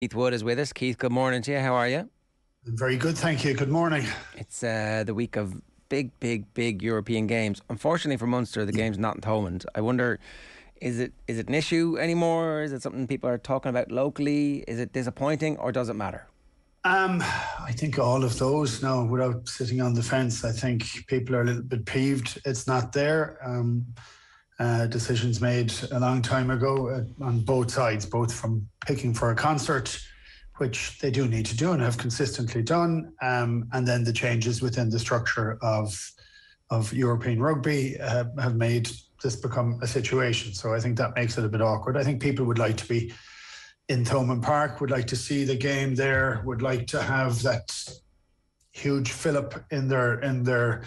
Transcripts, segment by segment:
Keith Wood is with us. Keith, good morning to you. How are you? Very good, thank you. Good morning. It's the week of big European games. Unfortunately for Munster, the game's not in Thomond. I wonder, is it an issue anymore? Is it something people are talking about locally? Is it disappointing or does it matter? I think all of those now, without sitting on the fence, I think people are a little bit peeved it's not there. Decisions made a long time ago on both sides, both from picking for a concert, which they do need to do and have consistently done, and then the changes within the structure of European rugby have made this become a situation. So I think that makes it a bit awkward. I think people would like to be in Thomond Park, would like to see the game there, would like to have that huge fill-up in their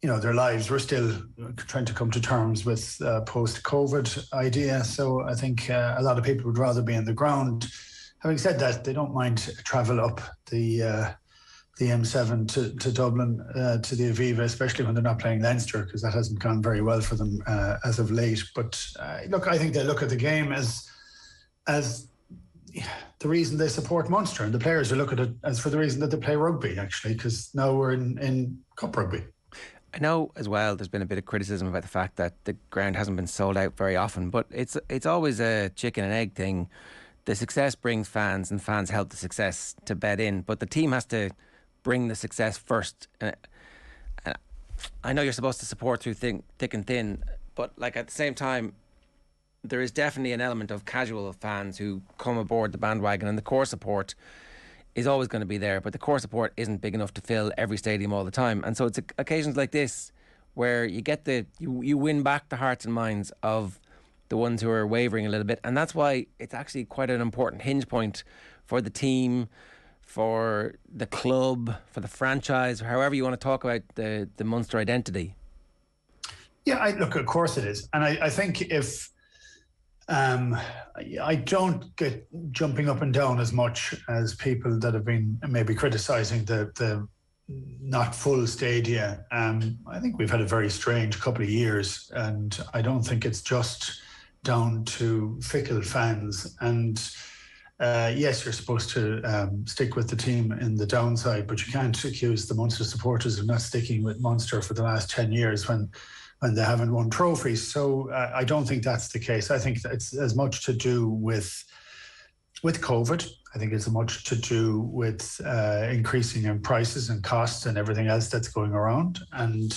their lives. We're still trying to come to terms with post-COVID idea. So I think a lot of people would rather be in the ground. Having said that, they don't mind travel up the M7 to Dublin, to the Aviva, especially when they're not playing Leinster, because that hasn't gone very well for them as of late. But look, I think they look at the game as the reason they support Munster, and the players will look at it as for the reason that they play rugby, actually, because now we're in cup rugby. I know as well there's been a bit of criticism about the fact that the ground hasn't been sold out very often, but it's always a chicken and egg thing. The success brings fans and fans help the success to bed in, but the team has to bring the success first. And I know you're supposed to support through thick and thin, but like at the same time, there is definitely an element of casual fans who come aboard the bandwagon, and the core support is always going to be there, but the core support isn't big enough to fill every stadium all the time. And so it's occasions like this where you get you win back the hearts and minds of the ones who are wavering a little bit, and that's why it's actually quite an important hinge point for the team, for the club, for the franchise, or however you want to talk about the Munster identity. Yeah, look, of course it is. And I think if I don't get jumping up and down as much as people that have been maybe criticising the not full stadia. I think we've had a very strange couple of years, and I don't think it's just down to fickle fans. And yes, you're supposed to stick with the team in the downside, but you can't accuse the Munster supporters of not sticking with Munster for the last 10 years when they haven't won trophies. So I don't think that's the case. I think it's as much to do with COVID. I think it's much to do with increasing in prices and costs and everything else that's going around. And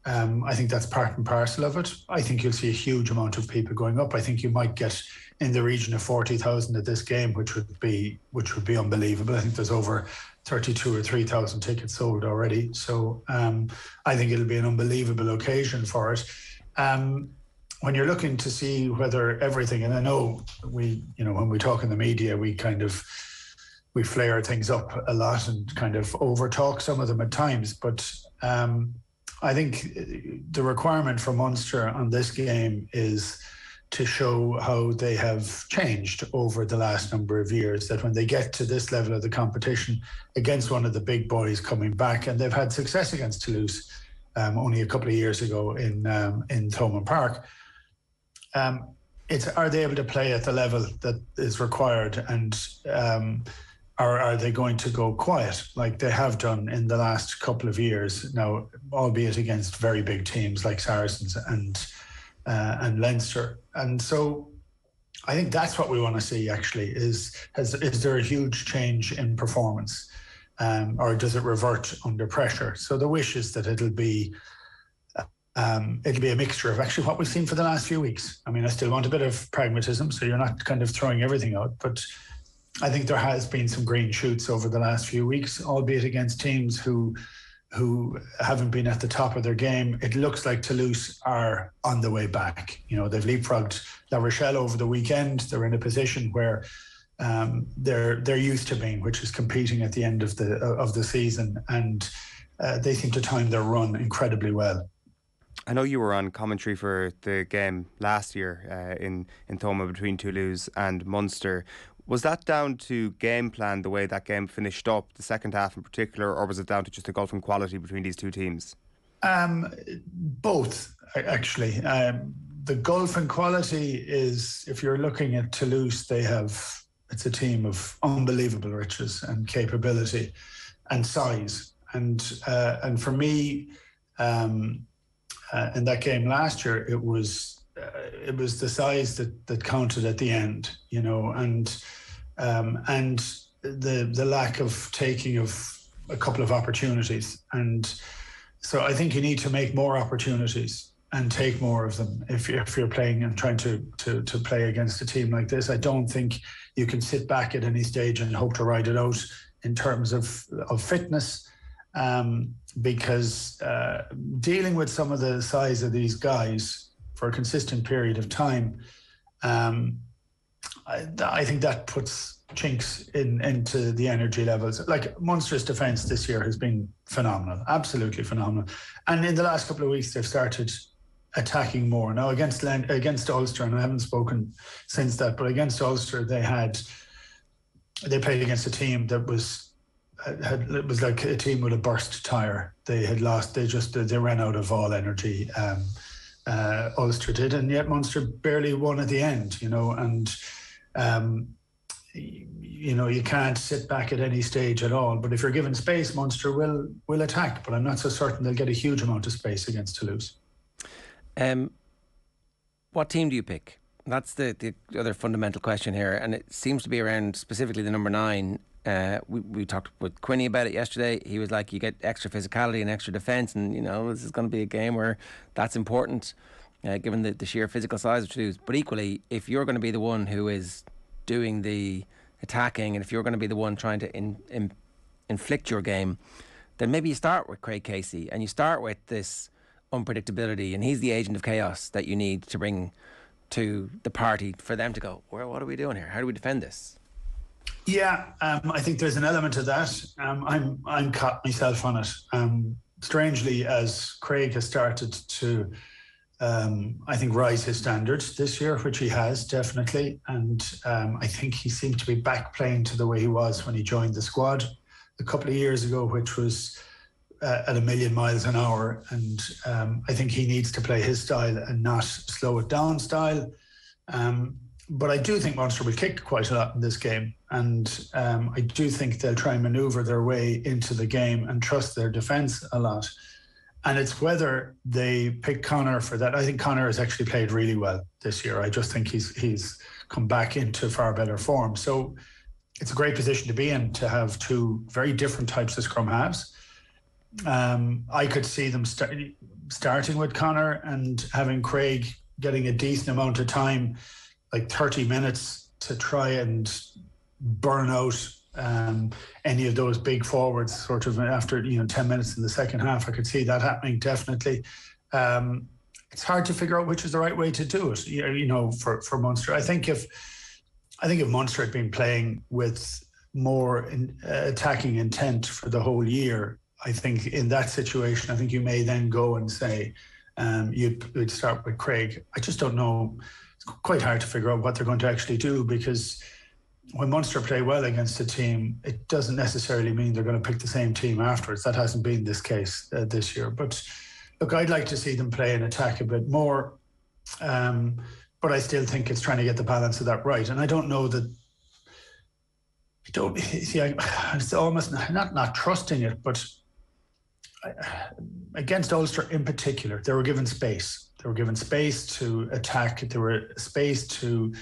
I think that's part and parcel of it. I think you'll see a huge amount of people going up. I think you might get in the region of 40,000 at this game, which would be unbelievable. I think there's over 32 or 3,000 tickets sold already. So I think it'll be an unbelievable occasion for it. When you're looking to see whether everything, and I know when we talk in the media, we flare things up a lot and kind of overtalk some of them at times. But I think the requirement for Munster on this game is to show how they have changed over the last number of years, that when they get to this level of the competition against one of the big boys coming back, and they've had success against Toulouse only a couple of years ago in Thomond Park, are they able to play at the level that is required, and or are they going to go quiet like they have done in the last couple of years now, albeit against very big teams like Saracens and Leinster? And so I think that's what we want to see, actually, is there a huge change in performance, or does it revert under pressure? So the wish is that it'll be a mixture of actually what we've seen for the last few weeks. I mean, I still want a bit of pragmatism, so you're not kind of throwing everything out, but I think there has been some green shoots over the last few weeks, albeit against teams who haven't been at the top of their game. It looks like Toulouse are on the way back. They've leapfrogged La Rochelle over the weekend. They're in a position where they're used to being, which is competing at the end of the season, and they seem to time their run incredibly well. I know you were on commentary for the game last year in Thomond between Toulouse and Munster. Was that down to game plan, the way that game finished up, the second half in particular, or was it down to just a gulf in quality between these two teams? Both, actually. The gulf in quality is, if you're looking at Toulouse, they have It's a team of unbelievable riches and capability and size. And for me, in that game last year, it was the size that counted at the end, you know, and the lack of taking of a couple of opportunities. And so I think you need to make more opportunities and take more of them if you're playing and trying to play against a team like this. I don't think you can sit back at any stage and hope to ride it out in terms of fitness, because dealing with some of the size of these guys for a consistent period of time, I think that puts chinks into the energy levels. Like, Munster's defence this year has been phenomenal, absolutely phenomenal. And in the last couple of weeks, they've started attacking more. Now, against Ulster, and I haven't spoken since that, but against Ulster, they played against a team that was like a team with a burst tyre. They had lost. They ran out of all energy. Ulster did, and yet Munster barely won at the end. You know, and you know, you can't sit back at any stage at all. But if you're given space, Munster will attack. But I'm not so certain they'll get a huge amount of space against Toulouse. What team do you pick? That's the other fundamental question here, and it seems to be around specifically the number 9. We talked with Quinny about it yesterday. He was like, you get extra physicality and extra defence, and you know, this is going to be a game where that's important, given the sheer physical size of Toulouse. But equally, if you're going to be the one who is doing the attacking, and if you're going to be the one trying to inflict your game, then maybe you start with Craig Casey and you start with this unpredictability, and he's the agent of chaos that you need to bring to the party for them to go, well, what are we doing here? How do we defend this? Yeah, I think there's an element of that. I'm caught myself on it. Strangely, as Craig has started to I think rise his standards this year, which he has definitely, and I think he seemed to be back playing to the way he was when he joined the squad a couple of years ago, which was at 1,000,000 miles an hour. And I think he needs to play his style and not slow it down style. But I do think Munster will kick quite a lot in this game, and I do think they'll try and manoeuvre their way into the game and trust their defence a lot. And it's whether they pick Connor for that. I think Connor has actually played really well this year. I just think he's come back into far better form. So it's a great position to be in, to have two very different types of scrum halves. I could see them starting with Connor and having Craig getting a decent amount of time, like 30 minutes, to try and burn out any of those big forwards sort of after 10 minutes in the second half. I could see that happening definitely. It's hard to figure out which is the right way to do it, for Munster. I think if Munster had been playing with more attacking intent for the whole year, I think in that situation, I think you may then go and say you'd start with Craig. I just don't know. It's quite hard to figure out what they're going to actually do, because when Munster play well against a team, it doesn't necessarily mean they're going to pick the same team afterwards. That hasn't been this case this year. But look, I'd like to see them play and attack a bit more. But I still think it's trying to get the balance of that right. And I don't know that. It's almost not trusting it, but against Ulster in particular, they were given space. They were given space to attack. There were space to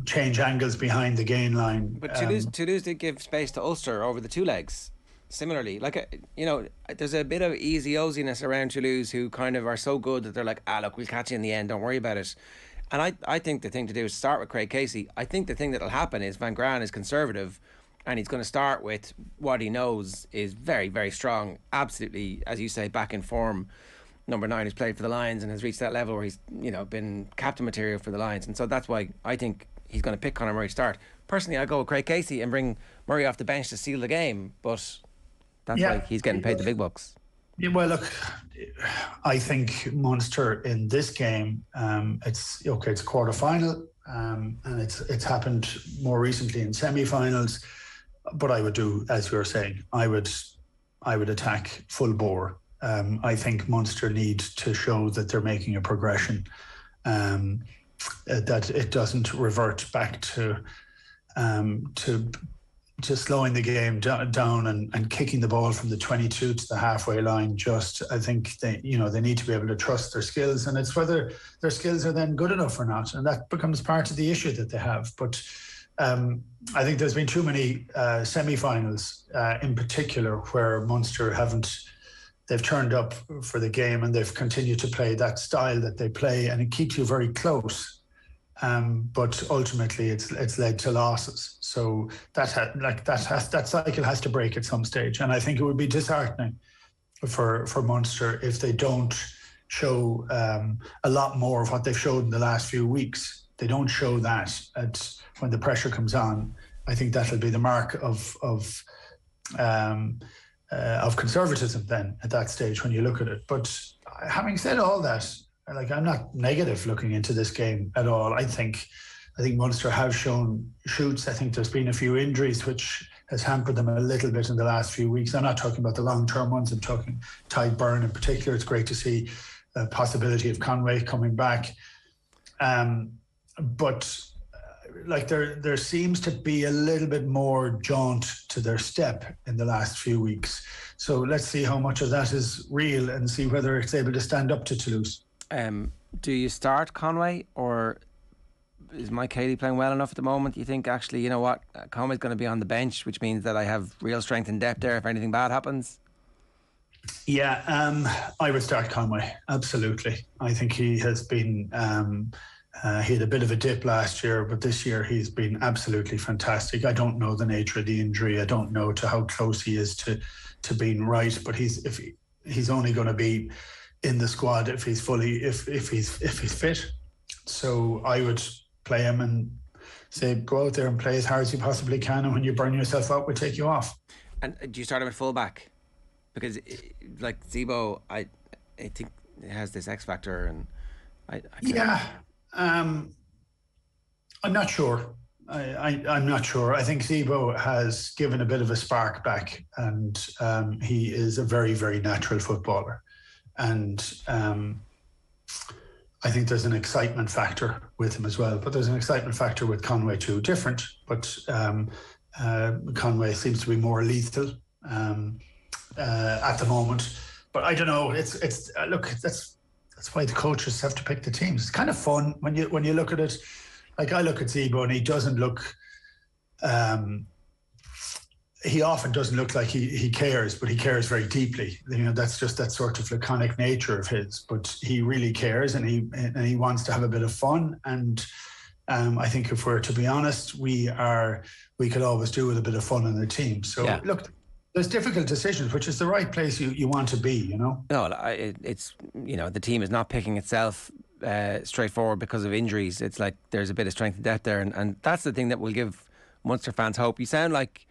change angles behind the gain line. But Toulouse did give space to Ulster over the two legs. Similarly, there's a bit of easy-oziness around Toulouse, who kind of are so good that they're like, look, we'll catch you in the end, don't worry about it. And I think the thing to do is start with Craig Casey. I think the thing that'll happen is Van Graan is conservative, and he's going to start with what he knows is very, very strong. Absolutely, as you say, back in form. Number 9 who's played for the Lions and has reached that level where he's been captain material for the Lions. And so that's why I think he's going to pick Conor Murray to start. Personally, I go with Craig Casey and bring Murray off the bench to seal the game. But that's why he's getting paid the big bucks. Yeah, well, look, I think Munster in this game, it's quarter-final, and it's happened more recently in semi-finals. But I would do, as you were saying, I would attack full bore. I think Munster need to show that they're making a progression, that it doesn't revert back to to slowing the game down and kicking the ball from the 22 to the halfway line. I think they need to be able to trust their skills, and it's whether their skills are then good enough or not, and that becomes part of the issue that they have. But I think there's been too many semi-finals in particular where Munster they've turned up for the game and they've continued to play that style that they play, and it keeps you very close. But ultimately, it's led to losses. So that cycle has to break at some stage, and I think it would be disheartening for Munster if they don't show a lot more of what they've showed in the last few weeks. They don't show that when the pressure comes on. I think that'll be the mark of conservatism then at that stage when you look at it. But having said all that, I'm not negative looking into this game at all. I think Munster have shown shoots. I think there's been a few injuries which has hampered them a little bit in the last few weeks. I'm not talking about the long-term ones. I'm talking Ty Byrne in particular. It's great to see a possibility of Conway coming back. But there seems to be a little bit more jaunt to their step in the last few weeks. So let's see how much of that is real and see whether it's able to stand up to Toulouse. Do you start Conway, or is Mike Haley playing well enough at the moment? You think, actually, you know what, Conway's going to be on the bench, which means that I have real strength and depth there if anything bad happens? Yeah, I would start Conway, absolutely. I think he has been... he had a bit of a dip last year, but this year he's been absolutely fantastic. I don't know the nature of the injury. I don't know to how close he is to being right, but he's only going to be in the squad if he's fit. So I would play him and say, go out there and play as hard as you possibly can, and when you burn yourself out, we'll take you off. And do you start him at fullback? Because Zebo, I think has this X factor, and I'm not sure. I'm not sure. I think Zebo has given a bit of a spark back, and he is a very, very natural footballer. And I think there's an excitement factor with him as well. But there's an excitement factor with Conway too. Different, but Conway seems to be more lethal at the moment. But I don't know. It's look, that's why the coaches have to pick the teams. It's kind of fun when you look at it. Like, I look at Zebo and he doesn't look. He often doesn't look like he cares, but he cares very deeply. That's just that sort of laconic nature of his. But he really cares, and he wants to have a bit of fun. And I think if we're to be honest, we could always do with a bit of fun in the team. So Look, there's difficult decisions, which is the right place you want to be. No, it's the team is not picking itself straightforward because of injuries. It's like there's a bit of strength and depth there, and that's the thing that will give Munster fans hope. You sound like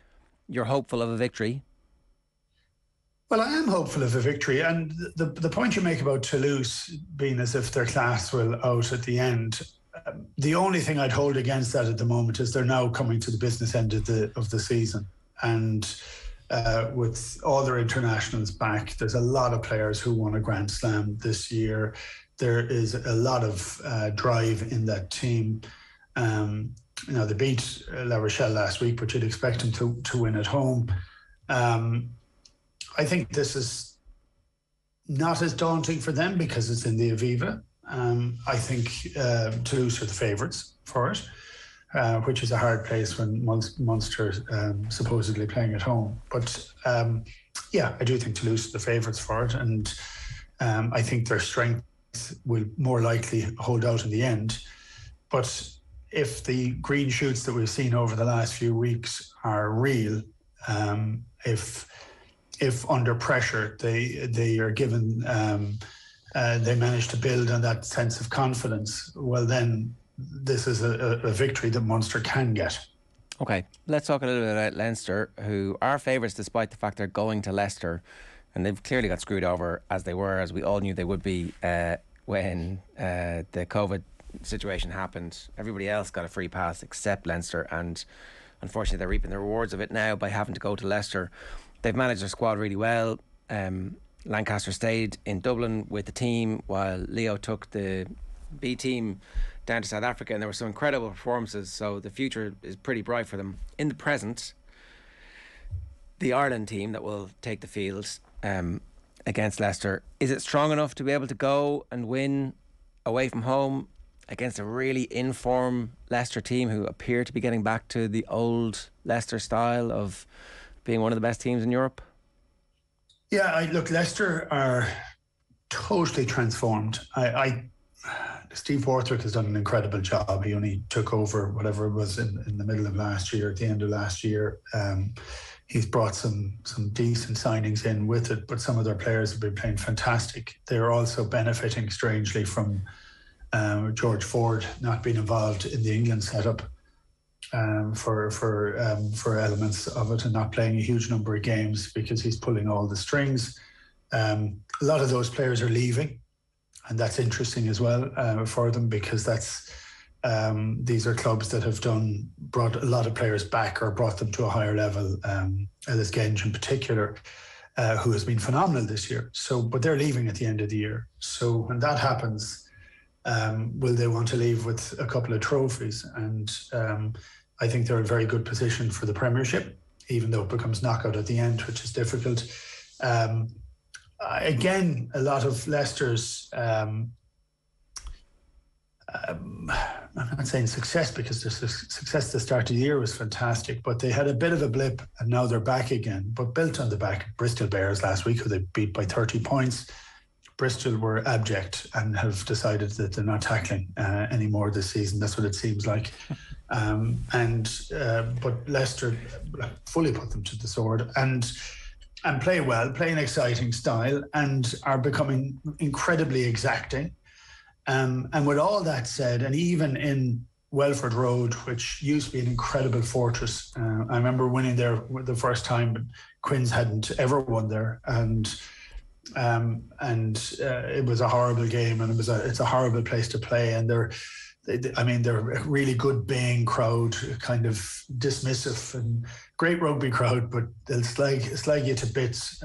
you're hopeful of a victory. Well, I am hopeful of a victory, and the point you make about Toulouse being as if their class will out at the end, the only thing I'd hold against that at the moment is they're now coming to the business end of the season, and with all their internationals back, there's a lot of players who won a Grand Slam this year. There is a lot of drive in that team. They beat La Rochelle last week, but you'd expect them to win at home. I think this is not as daunting for them because it's in the Aviva. I think Toulouse are the favourites for it, which is a hard place when Munster supposedly playing at home. But I do think Toulouse are the favourites for it, and I think their strength will more likely hold out in the end. But if the green shoots that we've seen over the last few weeks are real, if under pressure they are given, they manage to build on that sense of confidence, well then this is a victory that Munster can get. Okay, let's talk a little bit about Leinster, who are favourites despite the fact they're going to Leicester, and they've clearly got screwed over as we all knew they would be when the COVID situation happened. Everybody else got a free pass except Leinster, and unfortunately they're reaping the rewards of it now by having to go to Leicester. They've managed their squad really well. Lancaster stayed in Dublin with the team while Leo took the B team down to South Africa, and there were some incredible performances. So the future is pretty bright for them. In the present, the Ireland team that will take the field against Leicester, is it strong enough to be able to go and win away from home against a really in-form Leicester team who appear to be getting back to the old Leicester style of being one of the best teams in Europe? Yeah, look, Leicester are totally transformed. Steve Borthwick has done an incredible job. He only took over whatever it was in the middle of last year, at the end of last year. He's brought some decent signings in with it, but some of their players have been playing fantastic. They're also benefiting strangely from George Ford not being involved in the England setup for elements of it, and not playing a huge number of games because he's pulling all the strings. A lot of those players are leaving, and that's interesting as well for them, because these are clubs that have brought a lot of players back or brought them to a higher level. Ellis Genge in particular, who has been phenomenal this year. But they're leaving at the end of the year. So when that happens, will they want to leave with a couple of trophies? And I think they're in a very good position for the Premiership, even though it becomes knockout at the end, which is difficult. Again, a lot of Leicester's, I'm not saying success, because the success at the start of the year was fantastic, but they had a bit of a blip and now they're back again, but built on the back of Bristol Bears last week, who they beat by 30 points. Bristol were abject and have decided that they're not tackling anymore this season. That's what it seems like. But Leicester fully put them to the sword and play well, play an exciting style, and are becoming incredibly exacting. And with all that said, and even in Welford Road, which used to be an incredible fortress, I remember winning there the first time, but Quins hadn't ever won there, and it was a horrible game, and it's a horrible place to play. And they're a really good baying crowd, kind of dismissive and great rugby crowd, but they'll slag you to bits.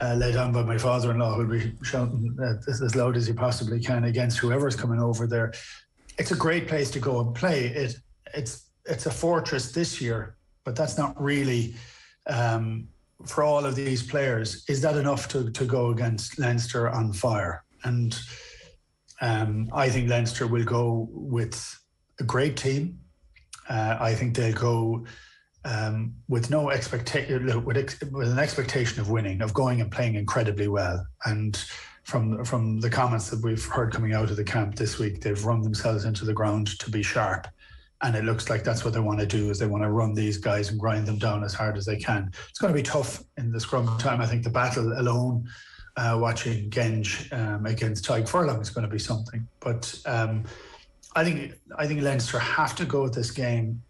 Led on by my father-in-law, who'll be shouting as loud as he possibly can against whoever's coming over there. It's a great place to go and play. It's a fortress this year, but that's not really for all of these players. Is that enough to go against Leinster on fire? And I think Leinster will go with a great team. I think they'll go with no expectation, with an expectation of winning, of going and playing incredibly well. And from the comments that we've heard coming out of the camp this week, they've run themselves into the ground to be sharp. And it looks like that's what they want to do, is they want to run these guys and grind them down as hard as they can. It's going to be tough in the scrum time. I think the battle alone, watching Genge against Tyke Furlong, is going to be something. But I think Leinster have to go at this game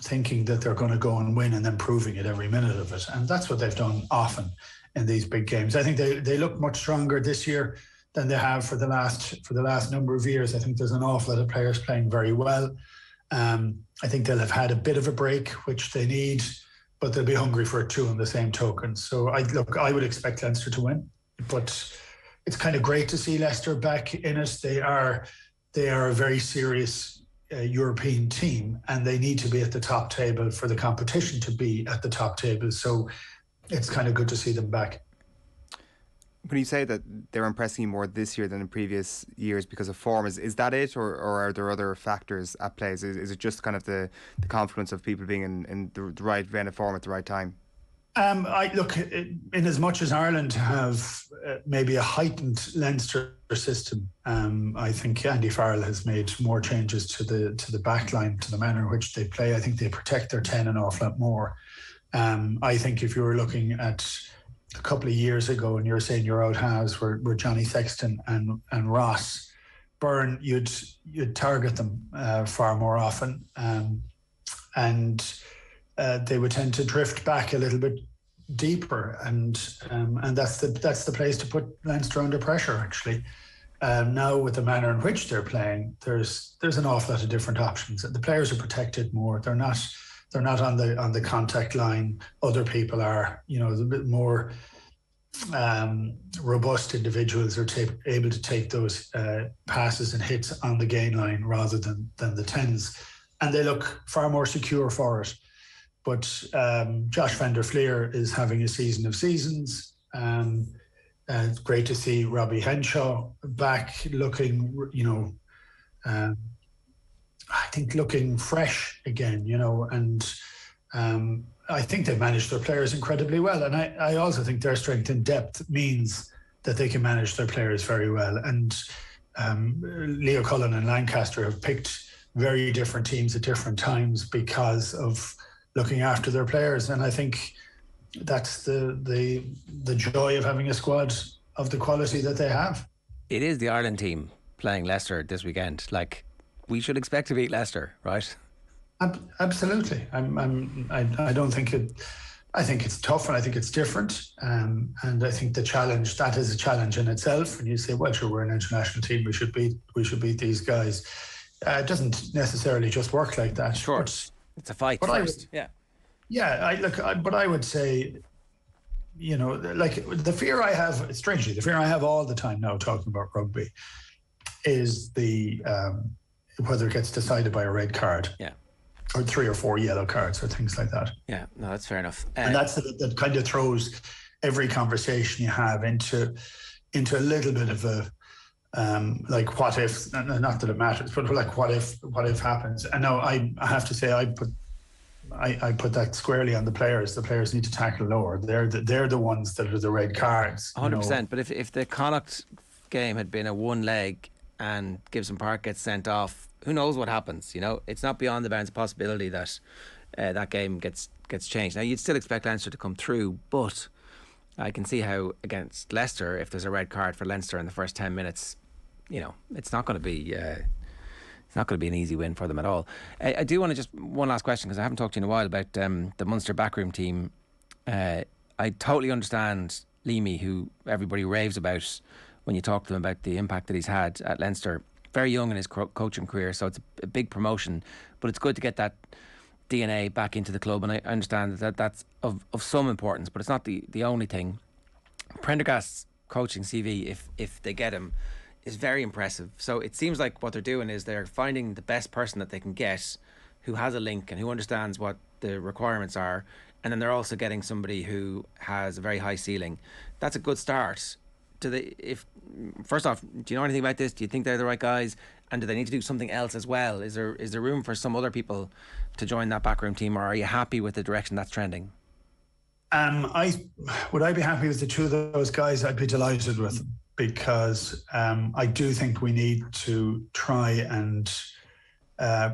thinking that they're going to go and win, and then proving it every minute of it. And that's what they've done often in these big games. I think they look much stronger this year than they have for the last number of years. I think there's an awful lot of players playing very well. I think they'll have had a bit of a break, which they need, but they'll be hungry for it too on the same token. So I would expect Leinster to win, but it's kind of great to see Leicester back in it. They are a very serious European team, and they need to be at the top table for the competition to be at the top table. So it's kind of good to see them back. When you say that they're impressing you more this year than in previous years because of form, is that it, or are there other factors at play? Is it just kind of the confluence of people being in the right vein of form at the right time? I look, in as much as Ireland have maybe a heightened Leinster system, I think Andy Farrell has made more changes to the back line, to the manner in which they play. I think they protect their 10 an awful lot more. I think if you were looking at a couple of years ago and you're saying your out halves were Johnny Sexton and Ross Byrne, you'd target them far more often, and they would tend to drift back a little bit deeper, and that's the place to put Leinster under pressure. Actually, now with the manner in which they're playing, there's an awful lot of different options. The players are protected more. They're not on the contact line. Other people are, a bit more robust individuals are able to take those passes and hits on the gain line rather than the 10s. And they look far more secure for it. But Josh van der Fleer is having a season of seasons. It's great to see Robbie Henshaw back looking, I think looking fresh again, and I think they've managed their players incredibly well. And I also think their strength in depth means that they can manage their players very well. And Leo Cullen and Lancaster have picked very different teams at different times because of looking after their players. And I think that's the joy of having a squad of the quality that they have. It is the Ireland team playing Leicester this weekend. Like, we should expect to beat Leicester, right? Absolutely. I don't think it. I think it's tough, and I think it's different. And I think that is a challenge in itself. And you say, well, sure, we're an international team. We should beat these guys. It doesn't necessarily just work like that. Sure, it's a fight first. But I would say, like the fear I have, strangely, the fear I have all the time now talking about rugby is the whether it gets decided by a red card. Yeah. Or 3 or 4 yellow cards or things like that. Yeah, no, that's fair enough. And that kind of throws every conversation you have into a little bit of a like what if, not that it matters, but like what if happens. And now I have to say I put that squarely on the players. The players need to tackle lower. They're the ones that are the red cards. 100%. But if the Connacht game had been a one leg and Gibson Park gets sent off, who knows what happens? It's not beyond the bounds of possibility that that game gets changed. Now, you'd still expect Leinster to come through, but I can see how against Leicester, if there's a red card for Leinster in the first 10 minutes, it's not going to be an easy win for them at all. I do want to just one last question, because I haven't talked to you in a while about the Munster backroom team. I totally understand Leamy, who everybody raves about when you talk to him about the impact that he's had at Leinster. Very young in his coaching career, so it's a big promotion, but it's good to get that DNA back into the club, and I understand that that's of some importance, but it's not the only thing. Prendergast's coaching CV, if they get him, is very impressive. So it seems like what they're doing is they're finding the best person that they can get who has a link and who understands what the requirements are, and then they're also getting somebody who has a very high ceiling. That's a good start. First off, do you know anything about this? Do you think they're the right guys? And do they need to do something else as well? Is there room for some other people to join that backroom team, or are you happy with the direction that's trending? Would I be happy with the two of those guys? I'd be delighted with them, because I do think we need to try and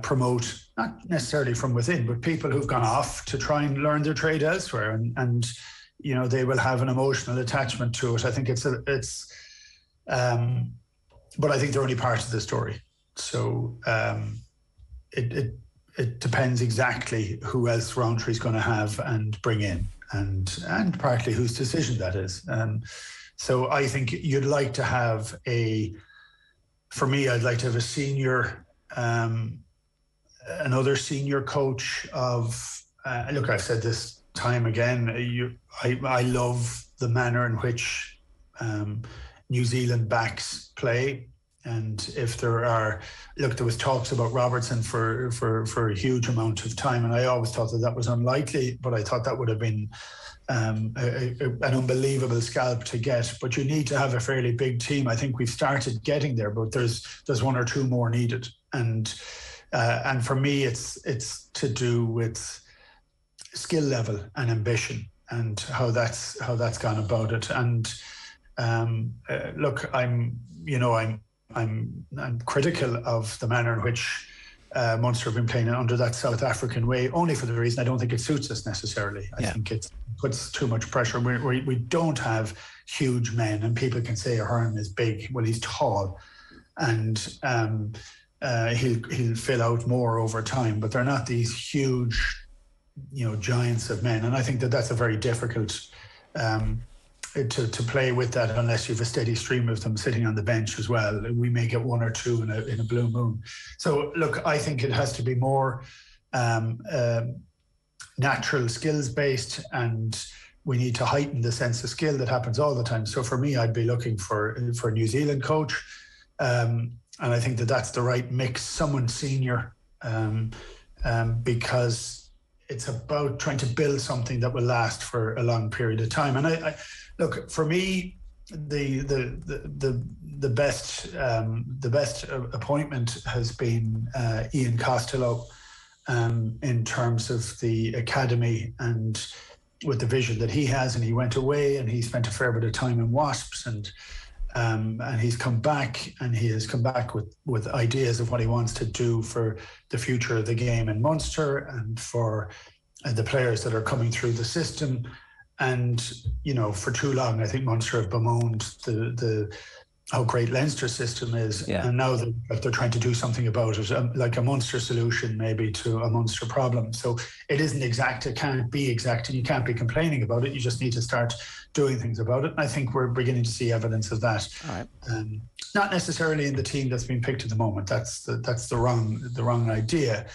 promote, not necessarily from within, but people who've gone off to try and learn their trade elsewhere, and they will have an emotional attachment to it. I think but I think they're only part of the story. So it depends exactly who else Roundtree's going to have and bring in, and partly whose decision that is. So I think you'd like to have for me, I'd like to have a senior, another senior coach of, look, I've said this time again, I love the manner in which New Zealand backs play. And if there was talks about Robertson for a huge amount of time, and I always thought that was unlikely, but I thought that would have been an unbelievable scalp to get. But you need to have a fairly big team. I think we've started getting there, but there's one or two more needed. And for me, it's to do with skill level and ambition and how that's gone about it. And look, I'm critical of the manner in which Munster have been playing under that South African way, only for the reason I don't think it suits us necessarily. I think it puts too much pressure. We don't have huge men, and people can say Ahern is big. Well, he's tall, and he'll fill out more over time, but they're not these huge, giants of men. And I think that's a very difficult to play with that unless you have a steady stream of them sitting on the bench as well. We may get one or two in a blue moon. So look, I think it has to be more natural skills based, and we need to heighten the sense of skill that happens all the time. So for me, I'd be looking for a New Zealand coach, and I think that's the right mix. Someone senior, because it's about trying to build something that will last for a long period of time. And I look, for me, the best appointment has been Ian Costello, in terms of the academy and with the vision that he has. And he went away and he spent a fair bit of time in Wasps, and he's come back, and he has come back with ideas of what he wants to do for the future of the game in Munster and for the players that are coming through the system. And, for too long, I think Munster have bemoaned the how great Leinster's system is. Yeah. And now they're trying to do something about it, like a Munster solution maybe to a Munster problem. So it isn't exact, it can't be exact, and you can't be complaining about it. You just need to start doing things about it. And I think we're beginning to see evidence of that. All right. Not necessarily in the team that's been picked at the moment. That's the wrong idea.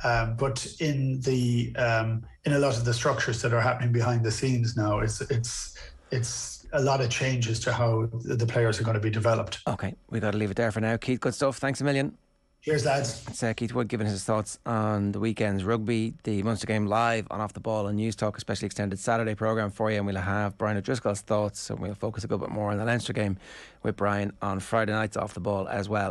But in a lot of the structures that are happening behind the scenes now, it's a lot of changes to how the players are going to be developed. Okay, we got to leave it there for now. Keith, good stuff. Thanks a million. Cheers, lads. It's Keith Wood giving his thoughts on the weekend's rugby, the Munster game live on Off the Ball and News Talk, a specially extended Saturday programme for you, and we'll have Brian O'Driscoll's thoughts, and we'll focus a little bit more on the Leinster game with Brian on Friday nights Off the Ball as well.